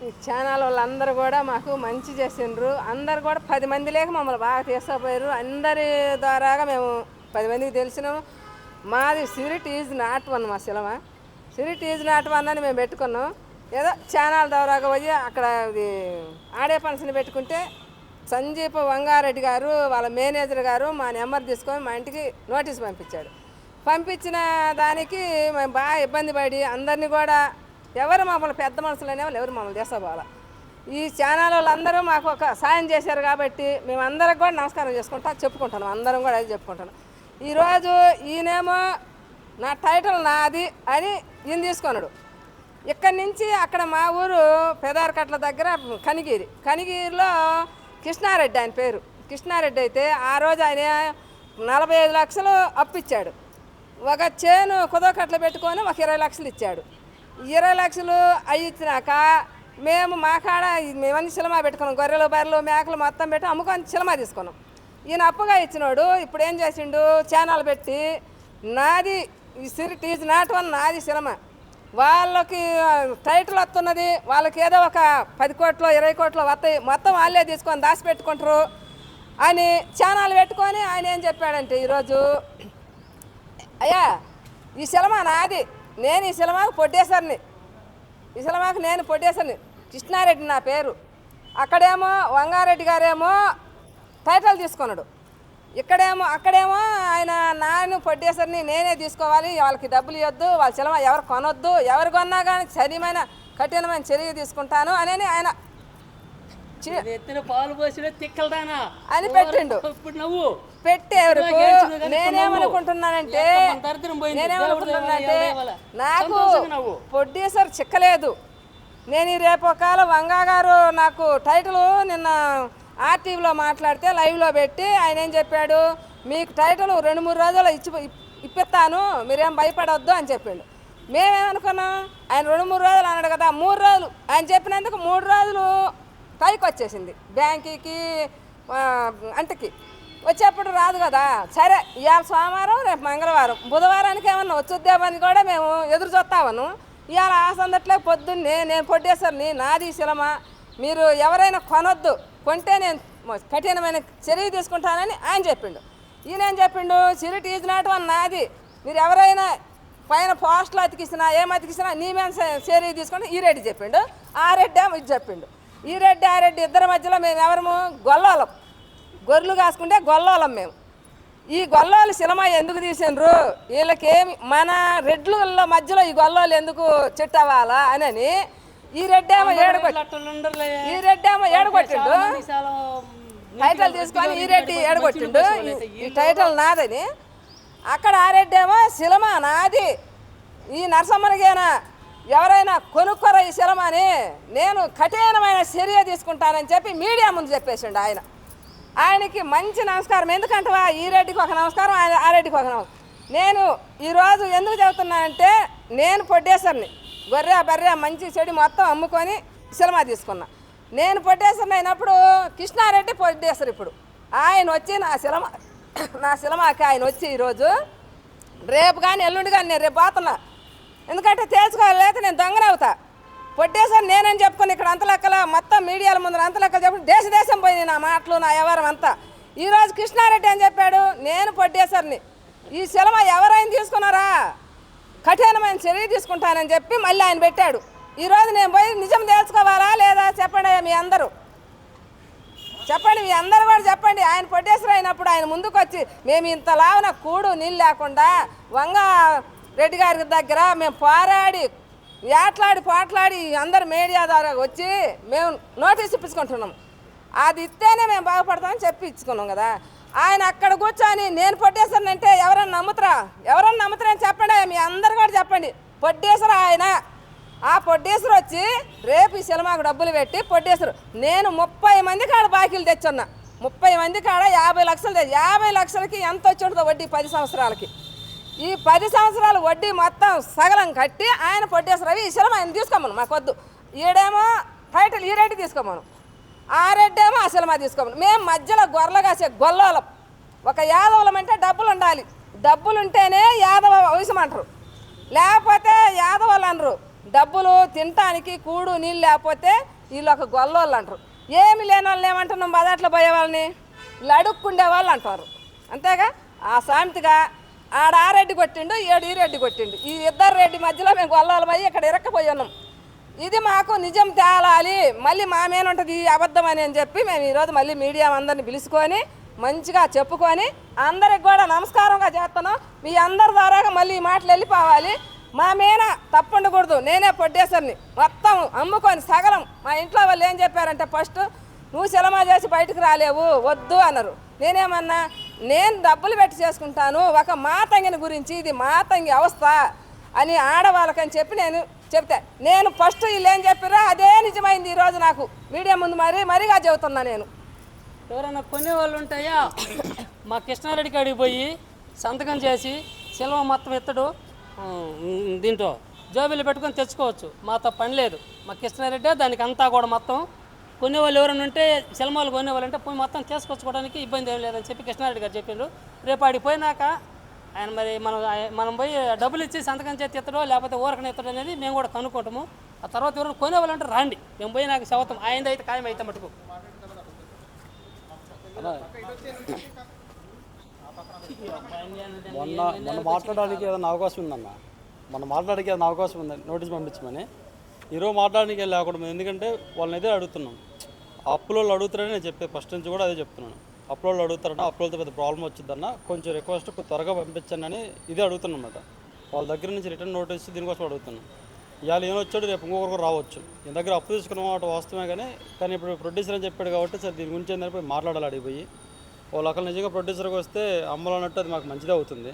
ఈ ఛానల్ వాళ్ళందరూ కూడా మాకు మంచి చేసిండ్రు. అందరు కూడా 10 మంది లేక మమ్మల్ని బాగా తీసుకుపోయారు. అందరి ద్వారాగా మేము 10 మందికి తెలిసినాము. మాది సిరిట్ ఈజ్ నాట్ వన్. మా సినిమా సిరిట్ ఈజ్ నాట్ వన్ అని మేము పెట్టుకున్నాం. ఏదో ఛానల్ ద్వారాగా పోయి అక్కడ ఆడే ఫంక్షన్ పెట్టుకుంటే సంజీప్ వంగారెడ్డి గారు వాళ్ళ మేనేజర్ గారు మా నెంబర్ తీసుకొని మా ఇంటికి నోటీస్ పంపించాడు. పంపించిన దానికి మేము బాగా ఇబ్బంది పడి అందరినీ కూడా ఎవరు మమ్మల్ని పెద్ద మనుషులు అనేవాళ్ళు ఎవరు మమ్మల్ని చేసుకోవాలి. ఈ ఛానల్ వాళ్ళందరూ మాకు ఒక సాయం చేశారు కాబట్టి మేము అందరికి కూడా నమస్కారం చెప్పుకుంటాను. అందరం కూడా అది చెప్పుకుంటాను. ఈరోజు ఈయనేమో నా టైటిల్ నాది అని ఈయన తీసుకున్నాడు. ఇక్కడి నుంచి అక్కడ మా ఊరు పెదారకట్ల దగ్గర కనిగిరిలో కృష్ణారెడ్డి ఆయన పేరు. కృష్ణారెడ్డి అయితే ఆ రోజు ఆయన 45 లక్షలు అప్పిచ్చాడు. ఒక చేను కుదకట్లు పెట్టుకొని ఒక 20 లక్షలు ఇచ్చాడు. 20 లక్షలు అవి ఇచ్చినాక మేము మా కాడ మేమన్నీ సినిమా పెట్టుకున్నాం. గొర్రెలు బర్రెలు మేకలు మొత్తం పెట్టి అమ్ముకొని సినిమా తీసుకున్నాం. ఈయన అప్పుగా ఇచ్చినాడు. ఇప్పుడు ఏం చేసిండు, ఛానల్ పెట్టి నాది సిరిట్ ఈజ్ నాట్ వన్ నాది సినిమా. వాళ్ళకి టైటిల్ వస్తున్నది, వాళ్ళకి ఏదో ఒక 10 కోట్లు 20 కోట్లు వస్తాయి, మొత్తం వాళ్ళే తీసుకొని దాచిపెట్టుకుంటారు అని ఛానల్ పెట్టుకొని ఆయన ఏం చెప్పాడంటే ఈరోజు, అయ్యా ఈ సినిమా నాది, నేను ఈ సినిమాకు ప్రొడ్యూసర్ని, ఈ సినిమాకు నేను ప్రొడ్యూసర్ని, కృష్ణారెడ్డి నా పేరు. అక్కడేమో వంగారెడ్డి గారేమో టైటిల్ తీసుకున్నాడు. అక్కడేమో ఆయన నాను ప్రొడ్యూసర్ని నేనే తీసుకోవాలి, వాళ్ళకి డబ్బులు ఇవ్వద్దు, వాళ్ళ సినిమా ఎవరు కొనొద్దు, ఎవరు కొన్నా కానీ కఠినమైన చర్య తీసుకుంటాను అని ఆయన అని పెట్టిండు. పెట్టేవరకు నేనేమనుకుంటున్నానంటే నాకు ప్రొడ్యూసర్ చిక్కలేదు. నేను రేపు ఒకవేళ వంగా గారు నాకు టైటిల్ నిన్న ఆర్టీవీలో మాట్లాడితే లైవ్లో పెట్టి ఆయన ఏం చెప్పాడు, మీకు టైటిల్ 2-3 రోజులు ఇప్పిస్తాను, మీరేం భయపడవద్దు అని చెప్పిండు. మేమేమనుకున్నాం, ఆయన 2-3 రోజులు అన్నాడు కదా, 3 రోజులు ఆయన చెప్పినందుకు 3 రోజులు పైకి వచ్చేసింది బ్యాంకుకి అంటకి వచ్చేప్పుడు రాదు కదా. సరే ఇవాళ సోమవారం రేపు మంగళవారం, బుధవారానికి ఏమన్నా వచ్చుద్దామని కూడా మేము ఎదురు చూస్తామను. ఇవాళ ఆ సందట్లో పొద్దున్నే నేను ప్రొడ్యూసర్ని, నాది సినిమా, మీరు ఎవరైనా కొనొద్దు, కొంటే నేను కఠినమైన చర్య తీసుకుంటానని ఆయన చెప్పిండు. ఈయన ఏం చెప్పిండు, సిరిట్ ఈజ్ నాట్ వన్ నాది, మీరు ఎవరైనా పైన పోస్టులు అతికిస్తున్నా ఏం అతికిస్తున్నా నీ మీద చర్య తీసుకుంటే ఈ రెడ్డి చెప్పిండు. ఆ రెడ్డి ఏమో ఇది చెప్పిండు. ఈ రెడ్డి ఆ రెడ్డి ఇద్దరి మధ్యలో మేము ఎవరము గొల్లోలం, గొర్రెలు కాసుకుంటే గొల్లోలం మేము. ఈ గొల్లోలు సినిమా ఎందుకు తీసిండ్రు, వీళ్ళకేమి మన రెడ్ల మధ్యలో ఈ గొల్లోలు ఎందుకు చిట్టవాలా అని ఈ రెడ్డి ఏమో ఏడగొట్టిండు. టైటిల్ తీసుకొని ఈ రెడ్డి ఏడగొట్టిండు ఈ టైటిల్ నాదని. అక్కడ ఆ రెడ్డి ఏమో సినిమా నాది, ఈ నరసమ్మనికేనా ఎవరైనా కొనుక్కోరా ఈ సినిమాని, నేను కఠినమైన చర్య తీసుకుంటానని చెప్పి మీడియా ముందు చెప్పేసిండు. ఆయనకి మంచి నమస్కారం. ఎందుకంటవా ఈ రెడ్డికి ఒక నమస్కారం, ఆ రెడ్డికి ఒక నమస్కారం. నేను ఈరోజు ఎందుకు చెబుతున్నానంటే, నేను ప్రొడ్యూసర్ని, గొర్రె బర్రె మంచి చెడు మొత్తం అమ్ముకొని సినిమా తీసుకున్నా. నేను ప్రొడ్యూసర్ని అయినప్పుడు కృష్ణారెడ్డి ప్రొడ్యూసర్. ఇప్పుడు ఆయన వచ్చి నా సినిమాకి ఆయన వచ్చి ఈరోజు రేపు కానీ ఎల్లుండి కానీ నేను రేపు పోతున్నా, ఎందుకంటే తేల్చుకోలేక నేను దొంగనవుతా. ప్రొడ్యూసర్ నేనని చెప్పుకొని ఇక్కడ అంత లెక్కల మొత్తం మీడియాల ముందు అంత లెక్కలు చెప్పుకుని దేశం పోయింది నా మాటలు, నా వ్యవహారం అంతా. ఈరోజు కృష్ణారెడ్డి అని చెప్పాడు, నేను ప్రొడ్యూసర్ని, ఈ సినిమా ఎవరైనా తీసుకున్నారా కఠినమైన చర్య తీసుకుంటానని చెప్పి మళ్ళీ ఆయన పెట్టాడు. ఈరోజు నేను పోయి నిజం తేల్చుకోవాలా లేదా చెప్పండి, మీ అందరూ చెప్పండి, మీ అందరూ కూడా చెప్పండి. ఆయన ప్రొడ్యూసర్ అయినప్పుడు ఆయన ముందుకు వచ్చి మేము ఇంత లావున కూడు నీళ్ళు లేకుండా వంగా రెడ్డి గారి దగ్గర మేము పోట్లాడి అందరు మీడియా ద్వారా వచ్చి మేము నోటీస్ ఇప్పించుకుంటున్నాం. అది ఇస్తేనే మేము బాగుపడతామని చెప్పి ఇచ్చుకున్నాం కదా. ఆయన అక్కడ కూర్చొని నేను ప్రొడ్యూసర్ని అంటే ఎవరన్నా నమ్ముతారని చెప్పండి, మీ అందరు కూడా చెప్పండి. ప్రొడ్యూసర్ ఆయన, ఆ ప్రొడ్యూసర్ వచ్చి రేపు ఈ సినిమాకు డబ్బులు పెట్టి ప్రొడ్యూసర్, నేను 30 మంది కాడ బాకీలు తెచ్చున్నా, 30 మంది కాడ 50 లక్షలు 50 లక్షలకి ఎంత వచ్చి ఉంటుందో వడ్డీ 10 సంవత్సరాలకి. ఈ 10 సంవత్సరాలు వడ్డీ మొత్తం సగలం కట్టి ఆయన ప్రొడ్యూసర్ అవి ఈ సినిమా ఆయన తీసుకోమను, మాకొద్దు. ఈడేమో టైటిల్ ఈ రెడ్డి తీసుకోమను, ఆ రెడ్డి ఏమో ఆ సినిమా తీసుకోమను. మేము మధ్యలో గొర్రెలు కాసే గొల్లోలం. ఒక యాదవులం అంటే డబ్బులు ఉండాలి, డబ్బులు ఉంటేనే యాదవ వయసం అంటారు, లేకపోతే యాదవులు అనరు. డబ్బులు తినటానికి కూడు నీళ్ళు లేకపోతే వీళ్ళు ఒక గొల్లోళ్ళు అంటారు. ఏమి లేని వాళ్ళని ఏమంటున్నాం, బదాట్లో పోయే వాళ్ళని వీళ్ళు అడుక్కుండే వాళ్ళు అంటారు. అంతేగా ఆ సామెతగా ఆడ ఆ రెడ్డి కొట్టిండు, ఏడు ఈ రెడ్డి కొట్టిండు, ఈ ఇద్దరు రెడ్డి మధ్యలో మేము గొల్లోళ్ళు పోయి ఇక్కడ ఇరక్కపోయి ఉన్నాం. ఇది మాకు నిజం తేలాలి, మళ్ళీ మా మీద ఉంటుంది ఈ అబద్ధం అని చెప్పి మేము ఈరోజు మళ్ళీ మీడియా అందరిని పిలుచుకొని మంచిగా చెప్పుకొని అందరికి కూడా నమస్కారంగా చేస్తున్నాం. మీ అందరి ద్వారాగా మళ్ళీ ఈ మాటలు వెళ్ళిపోవాలి. మా మీద తప్పు ఉండకూడదు. నేనే ప్రొడ్యూసర్ని, మొత్తం అమ్ముకొని సగలం. మా ఇంట్లో వాళ్ళు ఏం చెప్పారంటే ఫస్ట్ నువ్వు సినిమా చేసి బయటకు రాలేవు వద్దు అన్నారు. నేనేమన్నా నేను డబ్బులు పెట్టి చేసుకుంటాను, ఒక మాతంగిని గురించి ఇది మాతంగి అవస్థ అని ఆడవాళ్ళకని చెప్పి నేను చెప్తే నేను ఫస్ట్ వీళ్ళు ఏం చెప్పారో అదే నిజమైంది. ఈరోజు నాకు మీడియా ముందు మరిగా చెబుతున్నా. నేను ఎవరైనా కొనేవాళ్ళు ఉంటాయా, మా కృష్ణారెడ్డి కాడికి పోయి సంతకం చేసి సినిమా మొత్తం ఎత్తడు దీంట్లో జోబీలు పెట్టుకొని తెచ్చుకోవచ్చు, మాతో పని లేదు. మా కృష్ణారెడ్డి దానికి అంతా కూడా మొత్తం కొనేవాళ్ళు ఎవరైనా ఉంటే సినిమాలు కొనేవాళ్ళు అంటే పోయి మొత్తం తీసుకొచ్చుకోవడానికి ఇబ్బంది ఏం లేదని చెప్పి కృష్ణారెడ్డి గారు చెప్పిండ్రు. రేపు ఆడికి పోయినాక ఆయన మరి మనం పోయి డబ్బులు ఇచ్చి సంతకం చేతి ఎత్తడో లేకపోతే ఊరకనే ఎత్తడం అనేది మేము కూడా కనుక్కుంటాము. ఆ తర్వాత ఎవరైనా కొనేవాళ్ళు అంటే రాండి, మేము పోయినాక శవతం ఆయనది అయితే ఖాయం అయితే మటుకు. మొన్న మాట్లాడడానికి ఏదైనా అవకాశం ఉందన్న, ఏదైనా అవకాశం ఉందండి నోటీస్ పంపించమని. ఈరోజు మాట్లాడడానికి లేకుండా, ఎందుకంటే వాళ్ళని ఇదే అడుగుతున్నాం. అప్పులో అడుగుతారని నేను చెప్పేది ఫస్ట్ నుంచి కూడా అదే చెప్తున్నాను. అప్పులో అడుగుతారన్నా, అప్పులతో పెద్ద ప్రాబ్లం వచ్చిందన్న, కొంచెం రిక్వెస్ట్ త్వరగా పంపించండి అని ఇదే అడుగుతున్నాం అన్నమాట. వాళ్ళ దగ్గర నుంచి రిటర్న్ నోటీస్ దీనికోసం అడుగుతున్నాం. ఇవాళ ఏమొచ్చాడు రేపు ఇంకొకరు రావచ్చు. మీ దగ్గర అప్పు తీసుకున్న మాట వాస్తవమే, కానీ ఇప్పుడు ప్రొడ్యూసర్ అని చెప్పాడు కాబట్టి సరే దీని గురించి ఏంటంటే పోయి మాట్లాడాలి. అడిగిపోయి వాళ్ళు అక్కడ నిజంగా ప్రొడ్యూసర్కి వస్తే అమ్మలన్నట్టు అది మాకు మంచిదే అవుతుంది.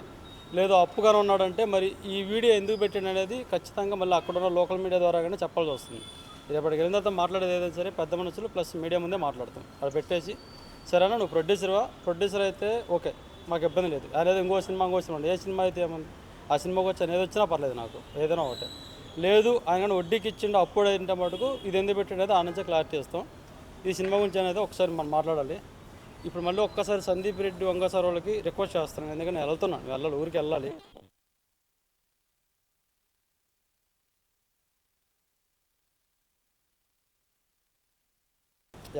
లేదు అప్పుగానే ఉన్నాడంటే మరి ఈ వీడియో ఎందుకు పెట్టాడు అనేది ఖచ్చితంగా మళ్ళీ అక్కడున్న లోకల్ మీడియా ద్వారా కానీ చెప్పాల్సి వస్తుంది. రేపటికి వెళ్ళిన తర్వాత మాట్లాడేది ఏదైనా సరే పెద్ద మనుషులు ప్లస్ మీడియా ముందే మాట్లాడతాం. అది పెట్టేసి సరేనా నువ్వు ప్రొడ్యూసర్ అయితే ఓకే మాకు ఇబ్బంది లేదు, అనేది ఇంకో సినిమా ఏ సినిమా అయితే ఏమన్నా ఆ సినిమాకి వచ్చి అనేది వచ్చినా పర్లేదు, నాకు ఏదైనా ఒకటే. లేదు ఆయన వడ్డీకి ఇచ్చిండు అప్పుడు ఏంటంటే మటుకు ఇది ఎందుకు పెట్టినది ఆ నుంచే క్లారిటీ ఇస్తాం. ఈ సినిమా గురించి అనేది ఒకసారి మనం మాట్లాడాలి. ఇప్పుడు మళ్ళీ ఒక్కసారి సందీప్ రెడ్డి వంగ సార్ వాళ్ళకి రిక్వెస్ట్ చేస్తున్నాను, ఎందుకంటే నేను వెళ్తున్నాను, ఊరికి వెళ్ళాలి.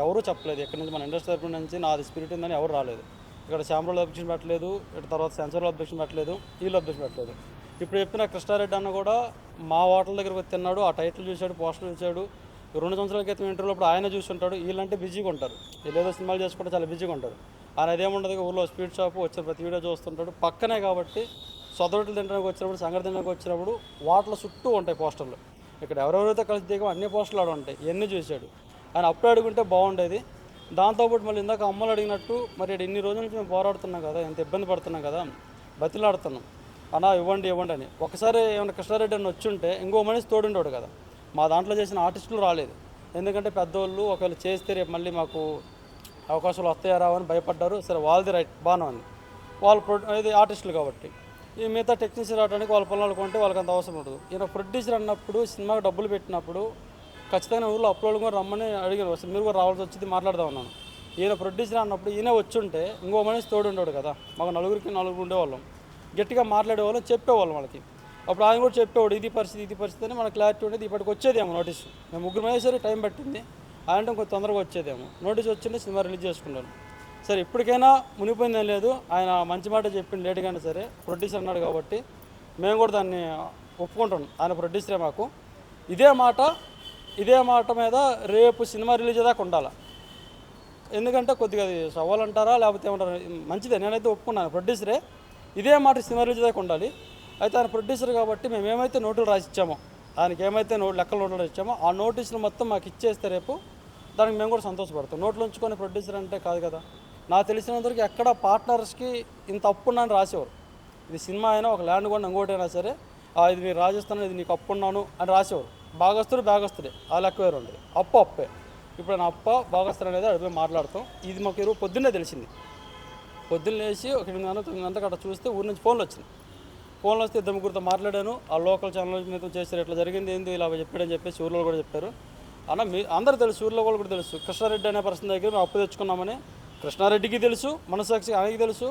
ఎవరూ చెప్పలేదు ఎక్కడి నుంచి మన ఇండస్ట్రీ తరపు నుంచి నాది స్పిరిట్ ఉందని ఎవరు రాలేదు. ఇక్కడ శ్యామరావు అబ్జెక్షన్ పెట్టలేదు, ఇక్కడ తర్వాత సెన్సర్లో అబ్జెక్షన్ పెట్టలేదు, వీళ్ళు అబ్జెక్షన్ పెట్టలేదు. ఇప్పుడు చెప్పిన కృష్ణారెడ్డి అన్న కూడా మా హోటల్ దగ్గరకు తిన్నాడు, ఆ టైటిల్ చూశాడు, పోస్టర్ చూశాడు. 2 సంవత్సరాల క్రితం ఇంటర్వ్యూలో ఇప్పుడు ఆయన చూస్తుంటాడు. వీళ్ళంటే బిజీగా ఉంటారు, వీళ్ళు ఏదో సినిమాలు చేసుకుంటే చాలా బిజీగా ఉంటారు. ఆయన అదేముండదు, ఊళ్ళో స్పీడ్ షాప్ వచ్చిన ప్రతి వీడియో చూస్తుంటాడు. పక్కనే కాబట్టి సొదరొట్టలు తినడానికి వచ్చినప్పుడు, సంగతి తినడానికి వచ్చినప్పుడు వాటిలో చుట్టూ ఉంటాయి పోస్టర్లు. ఇక్కడ ఎవరెవరైతే కలిసి దిగో అన్ని పోస్టర్లు ఆడ ఉంటాయి. ఇవన్నీ చూశాడు. ఆయన అప్పుడు అడుగుంటే బాగుండేది. దాంతోపాటు మళ్ళీ ఇందాక అమ్మలు అడిగినట్టు మరి ఇన్ని రోజుల నుంచి మేము పోరాడుతున్నాం కదా, ఎంత ఇబ్బంది పడుతున్నాం కదా, బతిలాడుతున్నాం అన్నా ఇవ్వండి అని. ఒకసారి ఏమైనా కృష్ణారెడ్డి అని వచ్చి ఉంటే ఇంకో మనిషి తోడుండేవాడు కదా. మా దాంట్లో చేసిన ఆర్టిస్టులు రాలేదు, ఎందుకంటే పెద్దోళ్ళు ఒకవేళ చేస్తే రేపు మళ్ళీ మాకు అవకాశాలు వస్తాయా రావని భయపడ్డారు. సరే వాళ్ళది రైట్ బాగానే ఉంది, వాళ్ళు ఇది ఆర్టిస్టులు కాబట్టి. ఈ మిగతా టెక్నీషియన్ రావడానికి వాళ్ళ పొలాలు కొంటే వాళ్ళకి అంత అవసరం ఉండదు. ఈయన ప్రొడ్యూసర్ అన్నప్పుడు సినిమాకి డబ్బులు పెట్టినప్పుడు ఖచ్చితంగా ఊళ్ళో అప్లోడ్ కూడా రమ్మని అడిగారు. అసలు మీరు కూడా రావాల్సి వచ్చింది, మాట్లాడదాం అన్నాను. ఈయన ప్రొడ్యూసర్ అన్నప్పుడు ఈయన వచ్చి ఉంటే ఇంకో మనిషి తోడు ఉండేవాడు కదా. మాకు నలుగురికి ఉండేవాళ్ళం, గట్టిగా మాట్లాడేవాళ్ళం, చెప్పేవాళ్ళం వాళ్ళకి. అప్పుడు ఆయన కూడా చెప్పేవాడు ఇది పరిస్థితి అని మనకు క్లారిటీ ఉండేది. ఇప్పటికి వచ్చేదేమో నోటీసు. మేము ముగ్గురు అయ్యేసరి టైం పట్టింది, ఆయన కొంచెం తొందరగా వచ్చేదేమో. నోటీస్ వచ్చింటే సినిమా రిలీజ్ చేసుకున్నాను. సరే ఇప్పటికైనా మునిగిపోయిందేం లేదు, ఆయన మంచి మాట చెప్పింది లేట్గానే సరే. ప్రొడ్యూసర్ అన్నాడు కాబట్టి మేము కూడా దాన్ని ఒప్పుకుంటాం. ఆయన ప్రొడ్యూసరే మాకు. ఇదే మాట మీద రేపు సినిమా రిలీజ్ దాకా ఉండాలి. ఎందుకంటే కొద్దిగా అది సవాల్ అంటారా లేకపోతే ఏమంటారా, మంచిదే, నేనైతే ఒప్పుకున్నాను. ప్రొడ్యూసరే ఇదే మాట సినిమా రిలీజ్ దాకా ఉండాలి. అయితే ఆయన ప్రొడ్యూసర్ కాబట్టి మేము ఏమైతే నోటులు రాసిచ్చామో, ఆయనకి ఏమైతే లెక్కల నోట్లు ఇచ్చామో ఆ నోటీసులు మొత్తం మాకు ఇచ్చేస్తే రేపు దానికి మేము కూడా సంతోషపడతాం. నోట్లు ఉంచుకొని ప్రొడ్యూసర్ అంటే కాదు కదా. నాకు తెలిసినంతవరకు ఎక్కడ పార్ట్నర్స్కి ఇంత అప్పున్నాను రాసేవారు. ఇది సినిమా అయినా ఒక ల్యాండ్ కూడా ఇంకోటి అయినా సరే ఇది మీరు రాజస్థాన్, ఇది నీకు అప్పున్నాను అని రాసేవారు. భాగస్తుడే ఆ లెక్క వేరు ఉండేది. అప్పే. ఇప్పుడు నా భాగస్తుడు అనేది అడిగి మాట్లాడతాం. ఇది మాకు ఈరోజు పొద్దున్నే తెలిసింది. పొద్దున్న లేచి ఒక 8 గంటల 9 గంటలకు అక్కడ చూస్తే ఊరి నుంచి ఫోన్లు వచ్చింది. ఫోన్లు వస్తే 2-3 మాట్లాడాను. ఆ లోకల్ ఛానల్ మీద చేశారు, ఇట్లా జరిగింది ఏంది ఇలా చెప్పాడని చెప్పేసి ఊర్లో కూడా చెప్పారు. అన్న అందరూ తెలుసు, ఊర్లో వాళ్ళు కూడా తెలుసు. కృష్ణారెడ్డి అనే పర్సన్ దగ్గర మేము అప్పు తెచ్చుకున్నామని కృష్ణారెడ్డికి తెలుసు, మనసాక్షి ఆయనకి తెలుసు.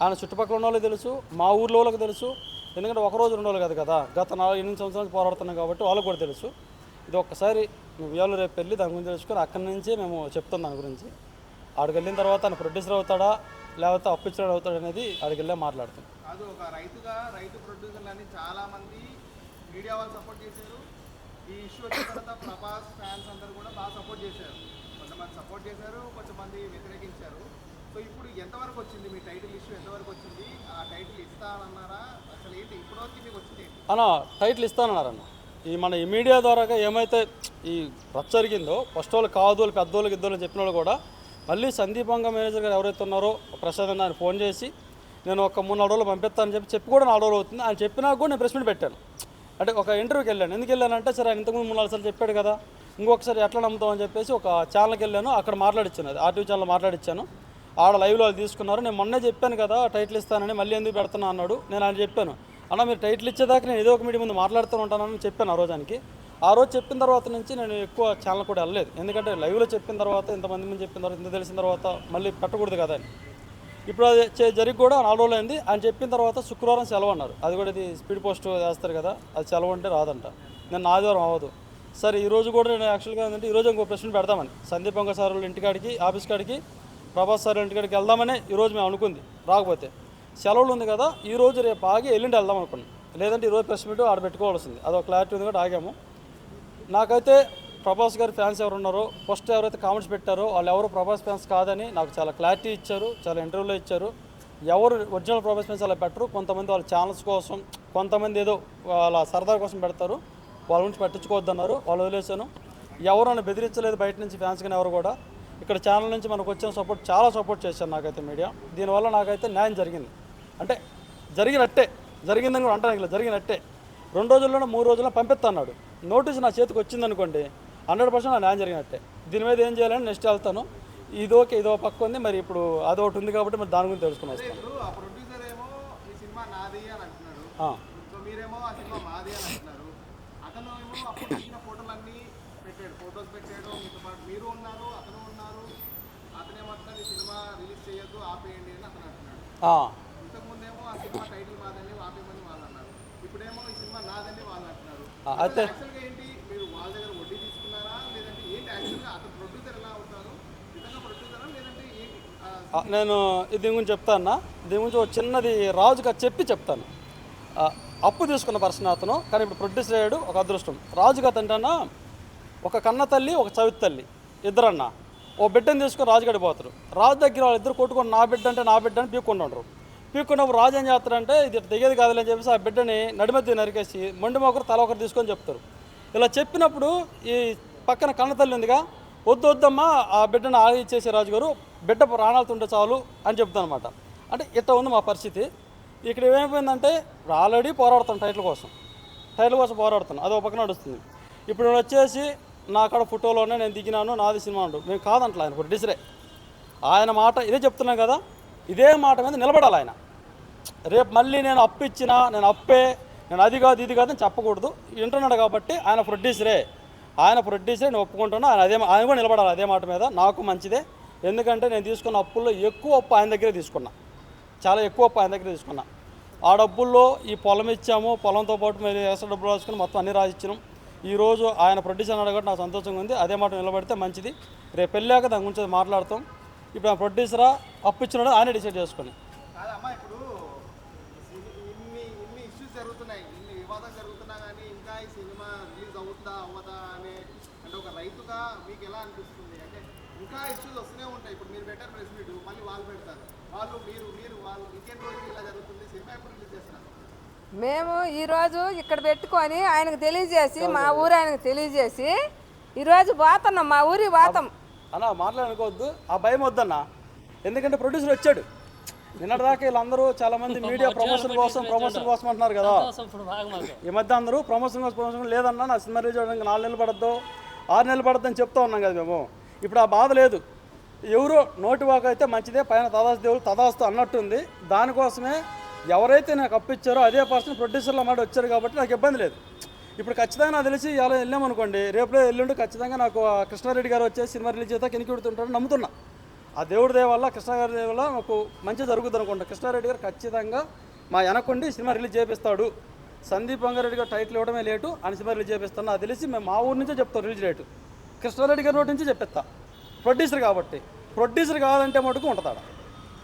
ఆయన చుట్టుపక్కల ఉన్న వాళ్ళకి తెలుసు, మా ఊర్లో వాళ్ళకి తెలుసు. ఎందుకంటే ఒక రోజు 2 రోజులు కాదు కదా, గత 8 సంవత్సరాలు పోరాడుతున్నాం కాబట్టి వాళ్ళకి కూడా తెలుసు. ఇది ఒక్కసారి ఇవాళ రేపు వెళ్ళి దాని గురించి తెలుసుకొని అక్కడి నుంచే మేము చెప్తాం దాని గురించి. ఆడికి వెళ్ళిన తర్వాత ఆయన ప్రొడ్యూసర్ అవుతాడా లేకపోతే అప్పిచ్చాడు అవుతాడు అనేది ఆడికి వెళ్ళే మాట్లాడతాం. అది ఒక రైతుగా రైతు ప్రొడ్యూసర్లని చాలామంది మీడియా వాళ్ళు సపోర్ట్ చేశారు. ఈ ఇష్యూ వచ్చిన తర్వాత ప్రభాస్ ఫ్యాన్స్ అందరూ కూడా బాగా సపోర్ట్ చేశారు. కొంతమంది సపోర్ట్ చేశారు, కొంతమంది వ్యతిరేకించారు. సో ఇప్పుడు ఎంతవరకు వచ్చింది మీ టైటిల్ ఇష్యూ, ఎంతవరకు వచ్చింది? ఆ టైటిల్ ఇస్తానన్నారా? అసలు ఏంటి ఇప్పటివరకు మీకు వచ్చింది? అన్న టైటిల్ ఇస్తానన్నారన్న. ఈ మీడియా ద్వారా ఏమైతే ఈ రచ్చ జరిగిందో ఫస్ట్ వాళ్ళు కాదు వాళ్ళు పెద్దోళ్ళకి ఇద్దోళ్ళని చెప్పిన వాళ్ళు కూడా మళ్ళీ సందీపంగా మేనేజర్ గారు ఎవరైతే ఉన్నారో ప్రసాద్ అన్న ఆయన ఫోన్ చేసి నేను ఒక 3-4 రోజులు పంపిస్తానని చెప్పి కూడా 4 రోజులు అవుతుంది. ఆయన చెప్పినా కూడా నేను ప్రెస్ మీట్ పెట్టాను. అంటే ఒక ఇంటర్వ్యూకి వెళ్ళాను. ఎందుకు వెళ్ళానంటే సరే ఆయన ఇంతకుముందు 3-4 సార్లు చెప్పాడు కదా, ఇంకొకసారి ఎట్లా నమ్ముతామని చెప్పేసి ఒక ఛానల్కి వెళ్ళాను. అక్కడ మాట్లాడిచ్చాను, అది ఆర్టీవీ ఛానల్ మాట్లాడిచ్చాను. ఆడ లైవ్లో వాళ్ళు తీసుకున్నారు. నేను మొన్నే చెప్పాను కదా టైటిల్ ఇస్తానని, మళ్ళీ ఎందుకు పెడుతున్నా అన్నాడు. నేను ఆయన చెప్పాను, అన్న మీరు టైటిల్ ఇచ్చేదాకా నేను ఏదో ఒక మీడియా ముందు మాట్లాడుతూ ఉంటానని చెప్పాను ఆ రోజానికి. ఆ రోజు చెప్పిన తర్వాత నుంచి నేను ఎక్కువ ఛానల్ కూడా వెళ్ళలేదు. ఎందుకంటే లైవ్లో చెప్పిన తర్వాత ఇంతమంది ముందు చెప్పిన తర్వాత ఇంత తెలిసిన తర్వాత మళ్ళీ పెట్టకూడదు కదా అని. ఇప్పుడు అది జరిగి కూడా 4 రోజులు అయింది. ఆయన చెప్పిన తర్వాత శుక్రవారం సెలవు అన్నారు. అది కూడా ఇది స్పీడ్ పోస్ట్ వేస్తారు కదా, అది సెలవు అంటే రాదంట. నేను ఆదివారం అవ్వదు. సరే ఈరోజు కూడా నేను యాక్చువల్గా ఏంటంటే ఈరోజు ఇంకో ప్రశ్న పెడదామని సందీపంగా సార్ వాళ్ళ ఇంటికాడికి ఆఫీస్ కాడికి ప్రభాస్ సార్ ఇంటికాడికి వెళ్దామని ఈరోజు మేము అనుకుంది. రాకపోతే సెలవులు ఉంది కదా, ఈరోజు రేపు ఆగి ఎల్లుండి వెళ్దాం అనుకున్నాం. లేదంటే ఈరోజు ప్రెస్ మీట్ ఆడ పెట్టుకోవాల్సింది. అదొక క్లారిటీ ఉంది కూడా ఆగాము. నాకైతే ప్రభాస్ గారి ఫ్యాన్స్ ఎవరు ఉన్నారో ఫస్ట్ ఎవరైతే కామెంట్స్ పెట్టారో వాళ్ళు ఎవరు ప్రభాస్ ఫ్యాన్స్ కాదని నాకు చాలా క్లారిటీ ఇచ్చారు, చాలా ఇంటర్వ్యూలో ఇచ్చారు. ఎవరు ఒరిజినల్ ప్రభాస్ ఫ్యాన్స్ అలా పెట్టరు. కొంతమంది వాళ్ళ ఛానల్స్ కోసం, కొంతమంది ఏదో వాళ్ళ సరదా కోసం పెడతారు. వాళ్ళ నుంచి పట్టించుకోవద్దన్నారు, వాళ్ళు వదిలేశాను. ఎవరు నన్ను బెదిరించలేదు బయట నుంచి ఫ్యాన్స్ కానీ ఎవరు కూడా. ఇక్కడ ఛానల్ నుంచి మనకు వచ్చిన సపోర్ట్ చాలా సపోర్ట్ చేశారు నాకైతే మీడియా. దీనివల్ల నాకైతే న్యాయం జరిగింది. అంటే జరిగినట్టే, జరిగిందని కూడా అంటాను, జరిగినట్టే. 2 రోజుల్లోనే 3 రోజుల్లో పంపిస్తాన్నాడు. నోటీస్ నా చేతికి వచ్చిందనుకోండి 100% నా న్యాయం జరిగినట్టే. దీని మీద ఏం చేయాలని నెక్స్ట్ వెళ్తాను. ఇదో పక్క ఉంది, మరి ఇప్పుడు అదొకటి ఉంది కాబట్టి మరి దాని గురించి తెలుసుకుని వస్తాను. ఇప్పుడు ఆ ప్రొడ్యూసర్ ఏమో ఈ సినిమా నాది అని అంటున్నాడు, సో మీరేమో ఆ సినిమా మాది అని అంటున్నారు. అతను ఏమో అప్పుడు దిగిన ఫోటోలన్నీ పెట్టాడు, ఫొటోస్ పెట్టాడు, మీతో పాటు మీరు ఉన్నారు, అతను ఉన్నారు. అతనేమంటున్నాడు ఈ సినిమా రిలీజ్ చేయొద్దు, ఆపేయండి అని అతను అంటున్నాడు. ఇంతకుముందేమో ఆ సినిమా టైటిల్ మాదని ఆపేయమని వాళ్ళు అన్నారు. ఇప్పుడేమో ఈ సినిమా నాదని వాళ్ళు అంటున్నారు. అయితే యాక్చువల్గా ఏంటి, మీరు వాళ్ళ దగ్గర వడ్డీ తీసుకున్నారా లేదంటే ఏంటి? యాక్చువల్గా అతను ప్రొడ్యూసర్ ఎలా అవుతారు, నిజంగా ప్రొడ్యూసరా లేదంటే ఏంటి? నేను దీని గురించి చెప్తాను. దీని గురించి ఒక చిన్నది రాజుగా చెప్తాను. అప్పు తీసుకున్న పర్సన్ అతను, కానీ ఇప్పుడు ప్రొడ్యూసర్ అయ్యాడు. ఒక అదృష్టం రాజుగారు అంటేనా, ఒక కన్న తల్లి ఒక చవితి తల్లి ఇద్దరన్నా ఓ బిడ్డను తీసుకొని రాజుగాడి పోతారు. రాజు దగ్గర వాళ్ళిద్దరు కొట్టుకొని నా బిడ్డ అని పీక్కుంటారు. పీక్కున్నప్పుడు రాజు ఏం చేస్తారంటే ఇది దిగేది కాదులని చెప్పేసి ఆ బిడ్డని నడిమధ్య నరికేసి మొండి మొక్కరు తల ఒకరు తీసుకొని చెప్తారు. ఇలా చెప్పినప్పుడు ఈ పక్కన కన్న తల్లి ఉందిగా, వద్దమ్మా ఆ బిడ్డను ఆగిచ్చేసి రాజుగారు బిడ్డ ప్రాణాలతో ఉంటే చాలు అని చెప్తాను అనమాట. అంటే ఇట్లా ఉంది మా పరిస్థితి. ఇక్కడ ఏమైపోయిందంటే ఆల్రెడీ పోరాడుతాను టైటిల్ కోసం పోరాడుతాను, అది ఒక పక్కన నడుస్తుంది. ఇప్పుడు నేను వచ్చేసి నా కాడ ఫోటోలోనే నేను దిగినాను, నాది సినిమా అంటూ మేము కాదంటలే. ఆయన ప్రొడ్యూసరే, ఆయన మాట ఇదే చెప్తున్నాను కదా, ఇదే మాట మీద నిలబడాలి ఆయన. రేపు మళ్ళీ నేను అప్పు ఇచ్చినా నేను అది కాదు ఇది కాదు అని చెప్పకూడదు. వింటున్నాడు కాబట్టి ఆయన ప్రొడ్యూసరే నేను ఒప్పుకుంటున్నా. ఆయన కూడా నిలబడాలి అదే మాట మీద. నాకు మంచిదే, ఎందుకంటే నేను తీసుకున్న అప్పుల్లో ఎక్కువ అప్పు ఆయన దగ్గరే తీసుకున్నా, చాలా ఎక్కువ అప్పు ఆయన దగ్గర తీసుకున్నా. ఆ డబ్బుల్లో ఈ పొలం ఇచ్చాము, పొలంతో పాటు మీరు ఎక్స్ట్రా డబ్బులు రాసుకుని మొత్తం అన్ని రాసిచ్చినాం. ఈరోజు ఆయన ప్రొడ్యూసర్ అన్నాడు కాబట్టి నాకు సంతోషంగా ఉంది. అదే మాట నిలబడితే మంచిది. రేపు వెళ్ళాక దాని గురించి మాట్లాడతాం. ఇప్పుడు ఆ ప్రొడ్యూసరా అప్పు ఇచ్చినాడు ఆయన డిసైడ్ చేసుకొని. కాదమ్మా, ఇప్పుడు ఇన్ని ఇష్యూస్ జరుగుతున్నాయి, ఇన్ని వివాదాలు జరుగుతున్నా కానీ ఇంకా ఈ సినిమా రిలీజ్ అవుతుందా అవ్వదా అనే అంటే ఒక రైతుగా మీకు ఎలా అనిపిస్తుంది? అంటే ఇంకా ఇష్యూస్ వస్తూనే ఉంటాయి. ఇప్పుడు మీరు పెట్టారు ప్రెస్ మీట్, మళ్ళీ వాళ్ళు పెడతారు, వాళ్ళు వీకెండ్ రోజు ఇలా జరుగుతుంది, సినిమా ఎప్పుడు రిలీజ్ చేస్తున్నారు? మేము ఈరోజు ఇక్కడ పెట్టుకొని ఆయనకు తెలియజేసి మా ఊరు ఆయనకు తెలియజేసి ఈరోజు పోతున్నాం, మా ఊరి పోతాం. అన్న మాట్లాడుకోవద్దు, ఆ భయం వద్దన్న. ఎందుకంటే ప్రొడ్యూసర్ వచ్చాడు నిన్నటిదాకా. వీళ్ళందరూ చాలామంది మీడియా ప్రమోషన్ కోసం అంటున్నారు కదా. ఈ మధ్య అందరూ ప్రమోషన్ లేదన్నా నా సినిమా రిలీజ్ అవ్వడానికి 4 నెలలు పడద్దు 6 నెలలు పడద్దు అని చెప్తా ఉన్నాం కదా మేము. ఇప్పుడు ఆ బాధ లేదు. ఎవరో నోటి వాకు అయితే మంచిదే, పైన తదాస్తు దేవుడు తదాస్తు అన్నట్టుంది. దానికోసమే ఎవరైతే నాకు అప్పిచ్చారో అదే పర్సన్ ప్రొడ్యూసర్లో మాట వచ్చారు కాబట్టి నాకు ఇబ్బంది లేదు. ఇప్పుడు ఖచ్చితంగా నాకు తెలిసి ఇలా వెళ్ళామనుకోండి, రేపులో ఎల్లుండి ఖచ్చితంగా నాకు కృష్ణారెడ్డి గారు వచ్చేసి సినిమా రిలీజ్ చేస్తే కినికి పెడుతుంటారని నమ్ముతున్నా. ఆ దేవుడి దయ వల్ల కృష్ణ గారి దయ వల్ల మాకు మంచి జరుగుతుంది అనుకుంటా. కృష్ణారెడ్డి గారు ఖచ్చితంగా మా వెనకుండి సినిమా రిలీజ్ చేపిస్తాడు. సందీప్ వంగారెడ్డి గారు టైటిల్ ఇవ్వడమే లేటు, ఆయన సినిమా రిలీజ్ చేపిస్తాను. అది తెలిసి మేము మా ఊరి నుంచే చెప్తాం రిలీజ్ రేటు. కృష్ణారెడ్డి గారి నోటి నుంచి చెప్పిస్తా. ప్రొడ్యూసర్ కాబట్టి, ప్రొడ్యూసర్ కాదంటే మటుకు ఉంటుందా,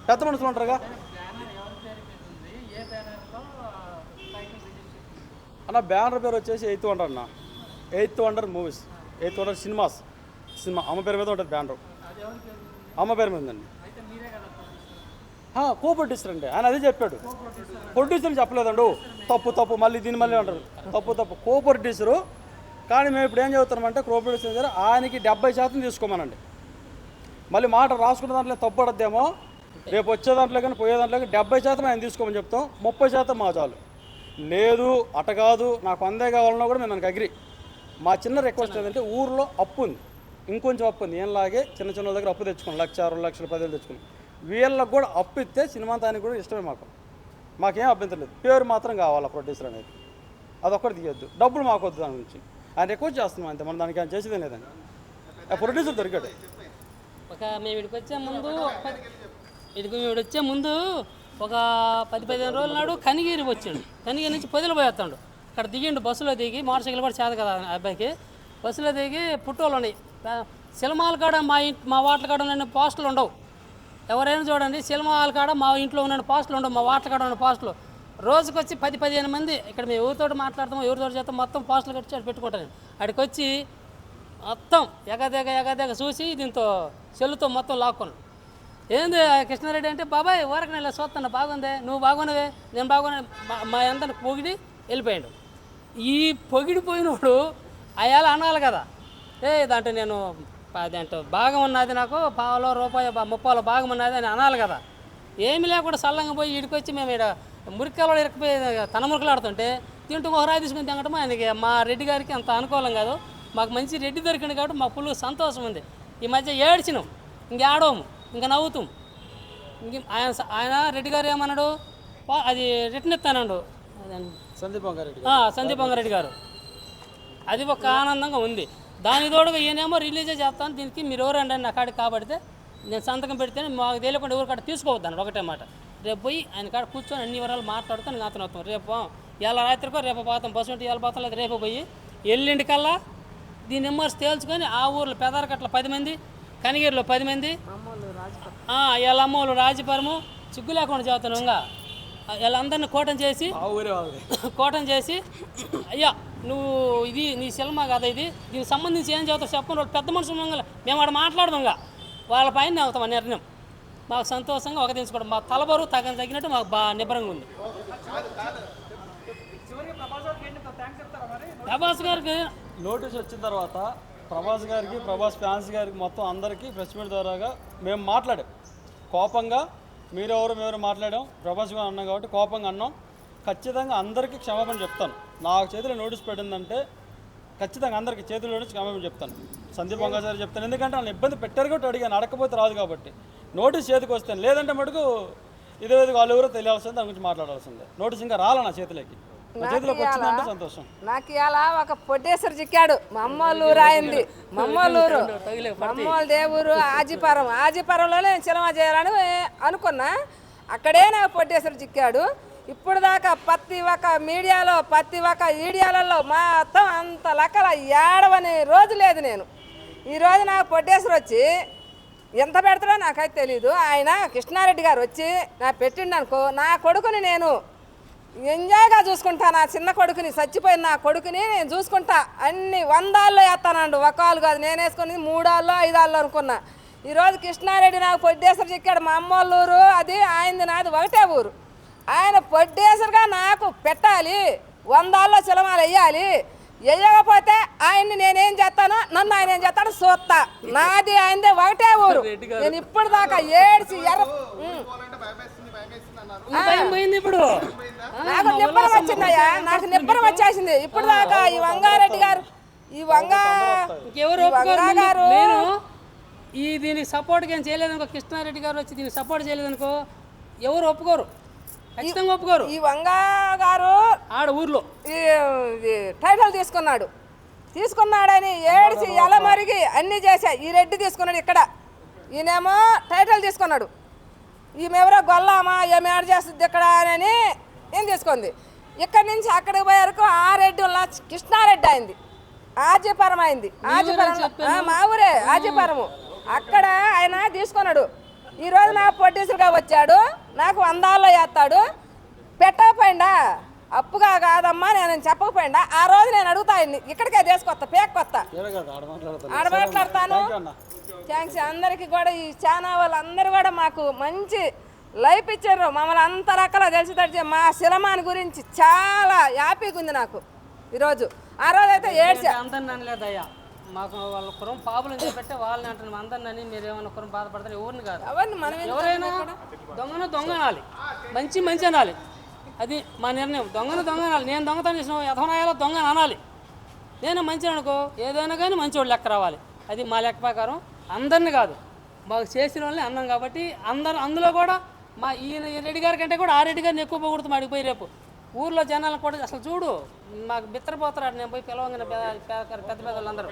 పెద్ద మనుషులు ఉంటారుగా అన్న. బ్యానర్ పేరు వచ్చేసి 8th వండర్ అన్న. 8th wonder movies, 8th wonder cinema అమ్మ పేరు మీద ఉంటుంది బ్యానర్. అమ్మ పేరు మీద ఉందండి. కో ప్రొడ్యూసర్ అండి, ఆయన అదే చెప్పాడు. ప్రొడ్యూసర్ చెప్పలేదండు. తప్పు మళ్ళీ దీన్ని మళ్ళీ అంటారు. తప్పు కో ప్రొడ్యూసరు. కానీ మేము ఇప్పుడు ఏం చెబుతున్నామంటే కో ప్రొడ్యూసర్ దగ్గర ఆయనకి 70% తీసుకోమనండి. మళ్ళీ మాట రాసుకున్న దాంట్లో తప్పు పడద్దేమో, రేపు వచ్చే దాంట్లో కానీ పోయే దాంట్లో కానీ 70% ఆయన తీసుకోమని చెప్తాం. 30% మా చాలు. లేదు అట కాదు నాకు 100 కావాలన్నా కూడా మేము దానికి అగ్రి. మా చిన్న రిక్వెస్ట్ ఏంటంటే ఊర్లో అప్పు ఉంది, ఇంకొంచెం అప్పు ఉంది. ఏంలాగే చిన్న దగ్గర అప్పు తెచ్చుకోండి, 1,00,000 2 లక్షలు 10,000 తెచ్చుకుని వీళ్ళకి కూడా అప్పు ఇస్తే సినిమాతానికి కూడా ఇష్టమే. మాకేం అభ్యంతరం లేదు. పేరు మాత్రం కావాలా ప్రొడ్యూసర్ అనేది, అదొక్కటి తీయొద్దు. డబ్బులు మాకు వద్దు దాని నుంచి. ఆయన రిక్వెస్ట్ చేస్తున్నాం అంతే, మనం దానికి ఆయన చేసేదే లేదండి. ఆ ప్రొడ్యూసర్ దొరికాడు. మేము ఇక్కడికి వచ్చే ముందు ఒక 10-15 రోజుల నాడు కనిగిరి వచ్చాడు. కనిగిరి నుంచి పొదిలి పోయేస్తాడు. అక్కడ దిగిండు, బస్సులో దిగి, మోటార్ కూడా చేత కదా అబ్బాయికి. బస్సులో దిగి పుట్టోళ్ళు ఉన్నాయి. సినిమాల కాడ మా వాట్ల కాడ ఉన్న పోస్టులు ఉండవు. ఎవరైనా చూడండి, సినిమాల కాడ మా ఇంట్లో ఉన్న పోస్టులు ఉండవు, మా వాట్ల కాడ ఉన్న పోస్టులు. రోజుకి వచ్చి 10-15 మంది ఇక్కడ మేము ఎవరితో మాట్లాడతాము, ఎవరితో చేస్తాం, మొత్తం పోస్టులు కట్టి అటు పెట్టుకుంటాను. అక్కడికి వచ్చి మొత్తం ఎగదేగ చూసి దీంతో చెల్లుతో మొత్తం లాక్కున్నాడు. ఏంది కృష్ణారెడ్డి అంటే, బాబాయ్ ఊరకు నేను ఇలా చూస్తాను, బాగుందే, నువ్వు బాగున్నావే, నేను బాగున్నా, మా అందరిని పొగిడి వెళ్ళిపోయాడు. ఈ పొగిడిపోయినోడు అయాల అనాలి కదా, దాంట్లో నేను దాంట్లో భాగం ఉన్నది, నాకు పావులో రూపాయి 30 భాగం ఉన్నది అని అనాలి కదా. ఏమి లేకుండా సల్లంగా పోయి ఇడికొచ్చి మేము ఇక్కడ మురికాయలో ఇరకపోయి తన మురికలు ఆడుతుంటే తింటూ ఒక రాయి తీసుకుని తినడం ఆయనకి, మా రెడ్డి గారికి అంత అనుకూలం కాదు. మాకు మంచి రెడ్డి దొరికింది కాబట్టి మాకు ఫుల్ సంతోషం ఉంది. ఈ మధ్య ఏడ్చినాం, ఇంకేడోము, ఇంకా నవ్వుతాం. ఆయన రెడ్డి గారు ఏమన్నాడు, అది రిటర్న్ ఇస్తానండు సందీప్ వంగారెడ్డి గారు. అది ఒక ఆనందంగా ఉంది. దాని తోడుగా ఈయనేమో రిలీజే చేస్తాను, దీనికి మీరు ఎవరండి అని నా కాడికి కాబడితే నేను సంతకం పెడితే మాకు తెలియకుండా ఎవరి కాడ తీసుకోవద్దాను ఒకటే మాట. రేపు పోయి ఆయన కాడ కూర్చొని అన్ని వివరాలు మాట్లాడుకొని అతను అవుతాం. రేపు ఇలా రాత్రికో రేపు పోతాం, బస్సు ఉంటే ఇలా పోతాం, లేదా రేపు పోయి ఎల్లుండికల్లా దీని నెంబర్స్ తేల్చుకొని ఆ ఊర్లో పెదారకట్ల 10 మంది, కనిగిరిలో 10 మంది, వీళ్ళ అమ్మోళ్ళు రాజపురము చిగ్గు లేకుండా చదువుతాను. ఇంకా వీళ్ళందరినీ కోటం చేసి అయ్యా నువ్వు ఇది నీ సినిమా కదా, ఇది దీనికి సంబంధించి ఏం చదువుతావు చెప్పండి. వాళ్ళు పెద్ద మనుషులు మేము వాడు మాట్లాడదాంగా, వాళ్ళ పైన అవుతాం ఆ నిర్ణయం. మాకు సంతోషంగా ఒక తీసుకోవడం, మా తలబరు తగినట్టు మాకు బాగా నిబ్బరంగా ఉంది. ప్రభాస్ గారికి నోటీస్ వచ్చిన తర్వాత ప్రభాస్ గారికి, ప్రభాస్ ఫ్యాన్స్ గారికి, మొత్తం అందరికీ ప్రెస్ మీట్ ద్వారాగా మేము మాట్లాడాం. కోపంగా మేమెవరు మాట్లాడాం, ప్రభాస్ గారు అన్నాం కాబట్టి కోపంగా అన్నాం. ఖచ్చితంగా అందరికీ క్షమాపణ చెప్తాను. నాకు చేతిలో నోటీస్ పెట్టిందంటే ఖచ్చితంగా అందరికీ చేతిలో నుంచి క్షమాపణ చెప్తాను. సందీప్ వంగా సార్ చెప్తాను, ఎందుకంటే వాళ్ళని ఇబ్బంది పెట్టారు కాబట్టి అడిగాను, అడగకపోతే రాదు కాబట్టి. నోటీస్ చేతికి వస్తాను, లేదంటే మటుకు ఇదే వాళ్ళు ఎవరో తెలియాల్సిందే, దాని గురించి మాట్లాడాల్సిందే. నోటీస్ ఇంకా రాలా నా చేతిలోకి, నా చేతిలోకి వచ్చిందంటే సంతోషం. నాకు ఇలా ఒక పొట్టేశ్వరు చిక్కాడు. మా అమ్మోళ్ళూరు అయింది, మా అమ్మోళ్ళూరు దేవురు ఆజిపురంలో నేను సినిమా చేయాలని అనుకున్నా. అక్కడే నాకు పొట్టేశ్వరు చిక్కాడు. ఇప్పుడు దాకా ప్రతి ఒక్క మీడియాలో, ప్రతి ఒక్క ఈడియాలలో మొత్తం అంత లెక్కల ఏడవని రోజు లేదు. నేను ఈరోజు నాకు పొట్టేశ్వరు వచ్చి ఎంత పెడతాడో నాకైతే తెలీదు. ఆయన కృష్ణారెడ్డి గారు వచ్చి నా పెట్టిండు అనుకో, నా కొడుకుని నేను ఎంజాయ్గా చూసుకుంటా. నా చిన్న కొడుకుని, చచ్చిపోయిన నా కొడుకుని నేను చూసుకుంటా. అన్ని 100 వేస్తానండు, ఒక్కళ్ళు కాదు. నేను వేసుకుని 3 5 అనుకున్నా. ఈరోజు కృష్ణారెడ్డి నాకు పొట్టేశ్వరు చిక్కాడు. మా అమ్మోళ్ళూరు అది, ఆయనది నాది ఒకటే ఊరు. ఆయన పొట్టేశ్వరుగా నాకు పెట్టాలి, 100 సినిమాలు వేయాలి. వేయకపోతే ఆయన్ని నేనేం చేస్తానో, నన్ను ఆయన ఏం చేస్తాడో చూస్తా. నాది ఆయనదే ఒకటే ఊరు. నేను ఇప్పుడు దాకా ఏడ్చి ఇప్పుడు నాకు నిబ్బరం వచ్చిందయ్యా, నాకు నిబ్బరం వచ్చేసింది. ఇప్పుడు దాకా ఈ వంగారెడ్డి గారు, ఈ వంగా గారు ఈ దీనికి సపోర్ట్గా ఏం చేయలేదనుకో, కృష్ణారెడ్డి గారు వచ్చి దీనికి సపోర్ట్ చేయలేదనుకో ఎవరు ఒప్పుకోరు, ఖచ్చితంగా ఒప్పుకోరు. ఈ వంగా గారు ఆడ ఊర్లో ఈ టైటిల్ తీసుకున్నాడని ఏడ్చి ఎలా మరిగి అన్నీ చేశా. ఈ రెడ్డి తీసుకున్నాడు ఇక్కడ, ఈయనేమో టైటిల్ తీసుకున్నాడు. ఈమెవరో గొల్లామా ఏమి యాడ్ చేస్తుంది ఇక్కడ అని ఏం తీసుకుంది. ఇక్కడి నుంచి అక్కడికి పోయే వరకు ఆ రెడ్డి వల్ల కృష్ణారెడ్డి అయింది, ఆజీపురం అయింది. ఆజీపురం మా ఊరే ఆజీపురము. అక్కడ ఆయన తీసుకున్నాడు. ఈరోజు నా ప్రొడ్యూసర్గా వచ్చాడు, నాకు వందాల్లో వేస్తాడు. పెట్టకపోయిందా అప్పుగా కాదమ్మా నేను చెప్పకపోయిందా ఆ రోజు నేను అడుగుతా ఇక్కడికే తీసుకొస్తా పేక్కొస్తా ఆడ మాట్లాడతాను. థ్యాంక్స్ అందరికీ కూడా. ఈ ఛానల్ వాళ్ళందరూ కూడా మాకు మంచి లైఫ్ ఇచ్చారు. మమ్మల్ని అంత రకాల తెలిసి మా సినిమాని గురించి చాలా హ్యాపీగా ఉంది నాకు ఈరోజు. ఆ రోజు అయితే ఏడ్చా. అందరిని అనలేదయ్యా, మాకు వాళ్ళ కురం పాపులు చేపట్టే వాళ్ళని అంటున్నాం. అందరిని మీరు ఏమన్నా కురం బాధపడతారు ఎవరిని కాదు. ఎవరైనా దొంగ అనాలి, మంచి అనాలి. అది మా నిర్ణయం. దొంగ అనాలి. నేను దొంగతనం చేసిన యథవనాయాలో దొంగ అనాలి. నేను మంచి అనుకో ఏదైనా కానీ మంచివాడు లెక్క రావాలి. అది మా లెక్క ప్రకారం. అందరిని కాదు, మాకు చేసిన వాళ్ళని అన్నాం కాబట్టి అందులో కూడా మా ఈయన రెడ్డి గారి కంటే కూడా ఆ రెడ్డి గారిని ఎక్కువ పొగుడుతూ మాడిపోయి రేపు ఊర్లో జనాలను కూడా అసలు చూడు మాకు బిత్తరపోతారు. నేను పోయి పిలవంగానే పెద్ద వాళ్ళందరూ